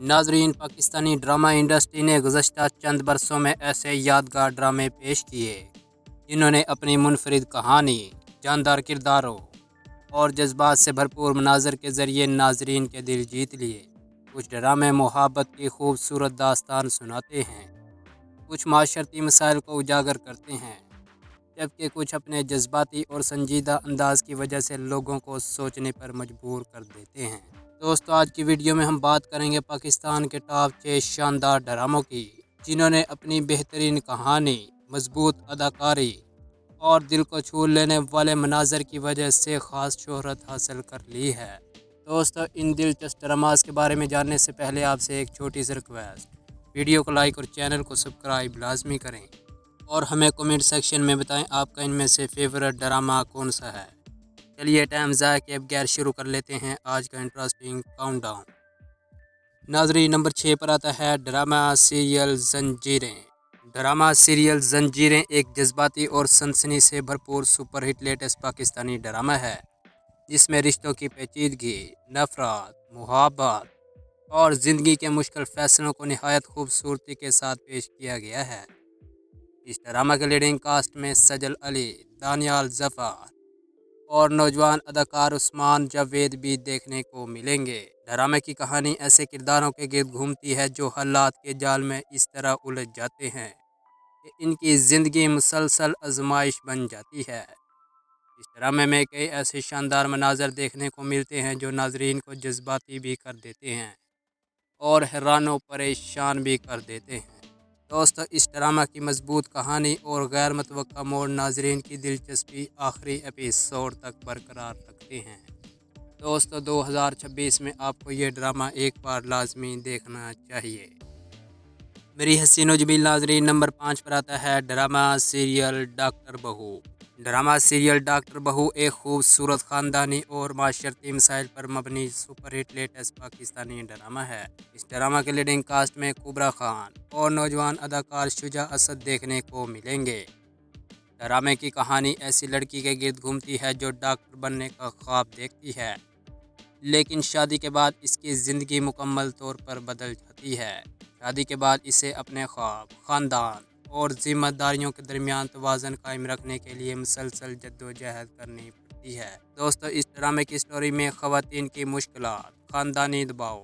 नाजरीन, Pakistani drama industry ने गुज़श्ता चंद बरसों में ऐसे यादगार ड्रामे पेश किए जिन्होंने अपनी मुनफरिद कहानी, जानदार किरदारों और जज्बात से भरपूर मनाजर के ज़रिए नाजरीन के दिल जीत लिए। कुछ ड्रामे मोहब्बत की खूबसूरत दास्तान सुनाते हैं, कुछ माशरती मसाइल को उजागर करते हैं, जबकि कुछ अपने जज्बाती और संजीदा अंदाज की वजह से लोगों को सोचने पर मजबूर कर देते हैं। दोस्तों, आज की वीडियो में हम बात करेंगे पाकिस्तान के टॉप 6 शानदार ड्रामों की जिन्होंने अपनी बेहतरीन कहानी, मजबूत अदाकारी और दिल को छू लेने वाले मनाजर की वजह से ख़ास शोहरत हासिल कर ली है। दोस्तों, इन दिलचस्प ड्रामास के बारे में जानने से पहले आपसे एक छोटी सी रिक्वेस्ट, वीडियो को लाइक और चैनल को सब्सक्राइब लाजमी करें और हमें कमेंट सेक्शन में बताएं आपका इनमें से फेवरेट ड्रामा कौन सा है। चलिए टाइम ज़ाया किए बगैर शुरू कर लेते हैं आज का इंटरेस्टिंग काउंटडाउन। नाजरी, नंबर 6 पर आता है ड्रामा सीरियल जंजीरें। ड्रामा सीरियल जंजीरें एक जज्बाती और सनसनी से भरपूर सुपरहिट लेटेस्ट पाकिस्तानी ड्रामा है जिसमें रिश्तों की पेचीदगी, नफरत, मुहब्बत और ज़िंदगी के मुश्किल फैसलों को निहायत खूबसूरती के साथ पेश किया गया है। इस ड्रामा के लीडिंग कास्ट में सजल अली, दानियाल जफ़र और नौजवान अदाकार उस्मान जावेद भी देखने को मिलेंगे। ड्रामे की कहानी ऐसे किरदारों के गिर्द घूमती है जो हालात के जाल में इस तरह उलझ जाते हैं कि इनकी ज़िंदगी मुसलसल आजमाइश बन जाती है। इस ड्रामे में कई ऐसे शानदार मनाजर देखने को मिलते हैं जो नाजरीन को जज्बाती भी कर देते हैं और हैरान व परेशान भी कर देते हैं। दोस्तों, इस ड्रामा की मजबूत कहानी और गैर मुतवक्का मोड़ नाजरीन की दिलचस्पी आखिरी एपिसोड तक बरकरार रखते हैं। दोस्तों, 2026 में आपको ये ड्रामा एक बार लाजमी देखना चाहिए। मेरी हसीनो जमील नाजरीन, नंबर 5 पर आता है ड्रामा सीरियल डॉक्टर बहू। ड्रामा सीरियल डॉक्टर बहू एक खूबसूरत ख़ानदानी और माशरती मसाइल पर मबनी सुपरहिट लेटेस्ट पाकिस्तानी ड्रामा है। इस ड्रामा के लीडिंग कास्ट में कुबरा खान और नौजवान अदाकार शुजा असद देखने को मिलेंगे। ड्रामे की कहानी ऐसी लड़की के गिर्द घूमती है जो डॉक्टर बनने का ख्वाब देखती है, लेकिन शादी के बाद इसकी ज़िंदगी मुकम्मल तौर पर बदल जाती है। शादी के बाद इसे अपने ख्वाब, ख़ानदान और जिम्मेदारियों के दरमियान तवाज़ुन कायम रखने के लिए मुसलसल जद्दोजहद करनी पड़ती है। दोस्तों, इस ड्रामे की स्टोरी में ख़वातीन की मुश्किलात, ख़ानदानी दबाव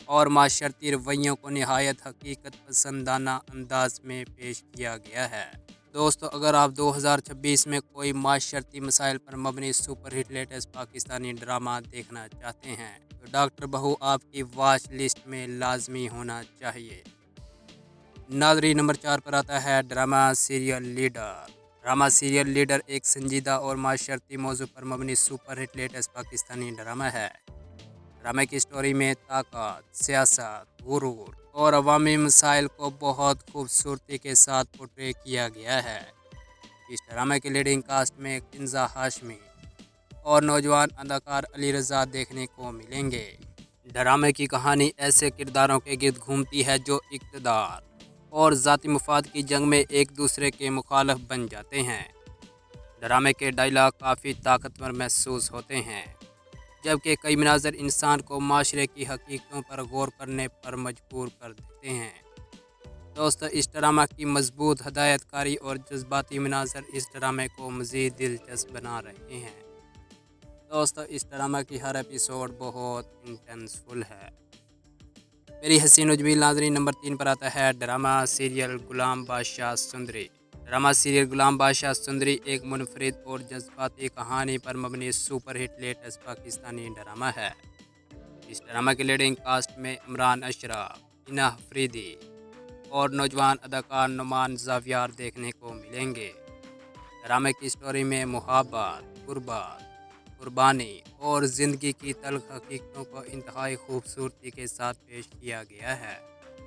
और माशरती रवैयों को निहायत हकीकत पसंदाना अंदाज में पेश किया गया है। दोस्तों, अगर आप 2026 में कोई माशरती मसाइल पर मबनी सुपरहिट लेटेस्ट पाकिस्तानी ड्रामा देखना चाहते हैं तो डॉक्टर बहू आपकी वॉच लिस्ट में लाजमी होना चाहिए। नाज़री, नंबर 4 पर आता है drama serial leader. Drama serial leader एक संजीदा और माशरती मौजू पर मबनी सुपरहिट लेटेस्ट पाकिस्तानी ड्रामा है। ड्रामे की स्टोरी में ताकत, सियासत, गुरूर और अवामी मसाइल को बहुत खूबसूरती के साथ पोर्ट्रे किया गया है। इस ड्रामे के लीडिंग कास्ट में किंजा हाशमी और नौजवान अदाकार अली रज़ा देखने को मिलेंगे। ड्रामे की कहानी ऐसे किरदारों के गिर्द घूमती है जो इक़्तिदार और ज़ाती मुफाद की जंग में एक दूसरे के मुखालिफ बन जाते हैं। ड्रामे के डायलॉग काफ़ी ताकतवर महसूस होते हैं, जबकि कई मनाज़र इंसान को माशरे की हकीकतों पर गौर करने पर मजबूर कर देते हैं। दोस्तों, इस ड्रामा की मजबूत हदायतकारी और जज्बाती मनाज़र इस ड्रामे को मज़ीद दिलचस्प बना रहे हैं। दोस्तों, इस ड्रामा की हर एपिसोड बहुत इंटेंसफुल है। मेरी हसीन जमील नाज़रीन, नंबर 3 पर आता है ड्रामा सीरियल गुलाम बादशाह सुंदरी। ड्रामा सीरियल गुलाम बादशाह सुंदरी एक मुनफरिद और जज्बाती कहानी पर मबनी सुपरहिट लेटेस्ट पाकिस्तानी ड्रामा है। इस ड्रामा के लीडिंग कास्ट में इमरान अशरफ, इना अफरीदी और नौजवान अदाकार नुमान ज़ावियार देखने को मिलेंगे। ड्रामे की स्टोरी में मुहब्बत, गुर्बत, कुर्बानी और ज़िंदगी की तल्ख हकीकतों को इंतहाई खूबसूरती के साथ पेश किया गया है।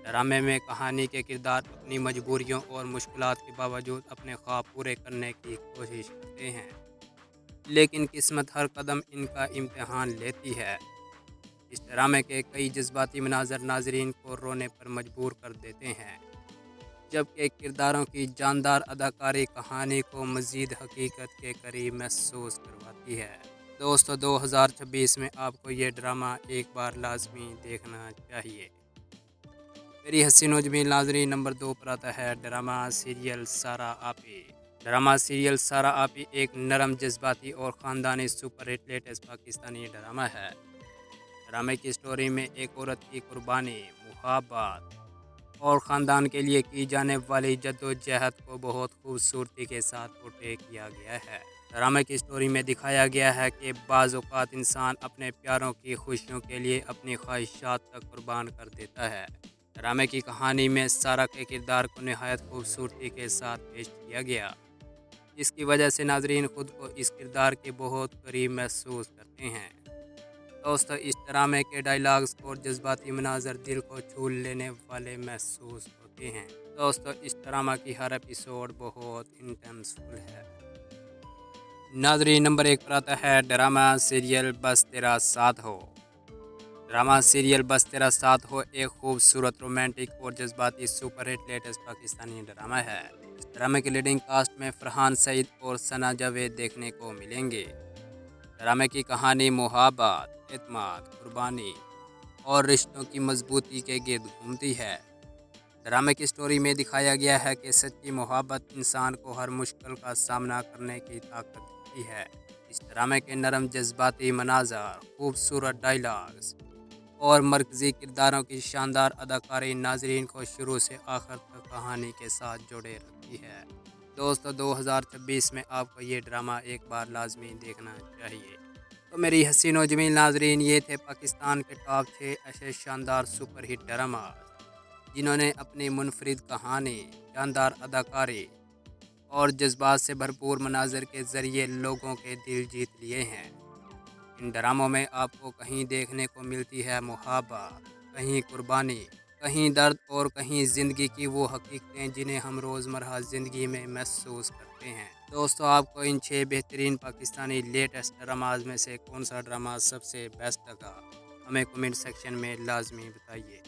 ड्रामे में कहानी के किरदार अपनी मजबूरियों और मुश्किलात के बावजूद अपने ख्वाब पूरे करने की कोशिश करते हैं, लेकिन किस्मत हर कदम इनका इम्तिहान लेती है। इस ड्रामे के कई जज्बाती मनाज़र नाजरीन को रोने पर मजबूर कर देते हैं, जबकि किरदारों की जानदार अदाकारी कहानी को मज़ीद हकीकत के करीब महसूस करवाती है। दोस्तों, 2026 में आपको ये ड्रामा एक बार लाजमी देखना चाहिए। میری حسین و جمیل ناظرین، نمبر 2 پر آتا ہے ڈرامہ سیریل سارا آپی۔ ڈرامہ سیریل سارا آپی ایک نرم، جذباتی اور خاندانی super hit latest Pakistani drama ہے۔ ڈرامے کی سٹوری میں ایک عورت کی قربانی، محبت اور خاندان کے لیے کی جانے والی جدوجہد کو بہت خوبصورتی کے ساتھ پورٹری کیا گیا ہے۔ ڈرامے کی سٹوری میں دکھایا گیا ہے کہ بعض اوقات انسان اپنے پیاروں کی خوشیوں کے لیے اپنی خواہشات تک قربان کر دیتا ہے۔ ڈرامے کی کہانی میں سارا کے کردار کو نہایت خوبصورتی کے ساتھ پیش کیا گیا، جس کی وجہ سے ناظرین خود کو اس کردار کے بہت قریب محسوس کرتے ہیں۔ دوستو، اس ڈرامے کے ڈائلاگز اور جذباتی مناظر دل کو چھو لینے والے محسوس ہوتے ہیں۔ دوستو، اس ڈرامہ کی ہر ایپیسوڈ بہت انٹینسفل ہے۔ ناظرین، نمبر 1 پر آتا ہے ڈرامہ سیریل بس تیرا ساتھ ہو۔ ڈرامہ سیریل بس تیرا ساتھ ہو ایک خوبصورت، رومانٹک اور جذباتی super hit latest Pakistani drama ہے۔ اس ڈرامے کی لیڈنگ کاسٹ میں فرحان سعید اور ثنا جاوید دیکھنے کو ملیں گے۔ ڈرامے کی کہانی محبت، اعتماد، قربانی اور رشتوں کی مضبوطی کے گرد گھومتی ہے۔ ڈرامے کی سٹوری میں دکھایا گیا ہے کہ سچی محبت انسان کو ہر مشکل کا سامنا کرنے کی طاقت دیتی ہے۔ اس ڈرامے کے نرم، جذباتی مناظر، خوبصورت ڈائلاگز اور مرکزی کرداروں کی شاندار اداکاری ناظرین کو شروع سے آخر تک کہانی کے ساتھ جوڑے رکھتی ہے۔ دوستو، 2026 میں آپ کو یہ ڈرامہ ایک بار لازمی دیکھنا چاہیے۔ تو میری حسین و جمیل ناظرین، یہ تھے پاکستان کے ٹاپ 6 ایسے شاندار سپر ہٹ ڈرامہ جنہوں نے اپنی منفرد کہانی، شاندار اداکاری اور جذبات سے بھرپور مناظر کے ذریعے لوگوں کے دل جیت لیے ہیں۔ ان ڈراموں میں آپ کو کہیں دیکھنے کو ملتی ہے محبت، کہیں قربانی، کہیں درد اور کہیں زندگی کی وہ حقیقتیں جنہیں ہم روزمرہ زندگی میں محسوس کرتے ہیں۔ دوستو، آپ کو ان 6 بہترین پاکستانی لیٹسٹ ڈراماز میں سے کون سا ڈرامہ سب سے بیسٹ لگا؟ ہمیں کمنٹ سیکشن میں لازمی بتائیے۔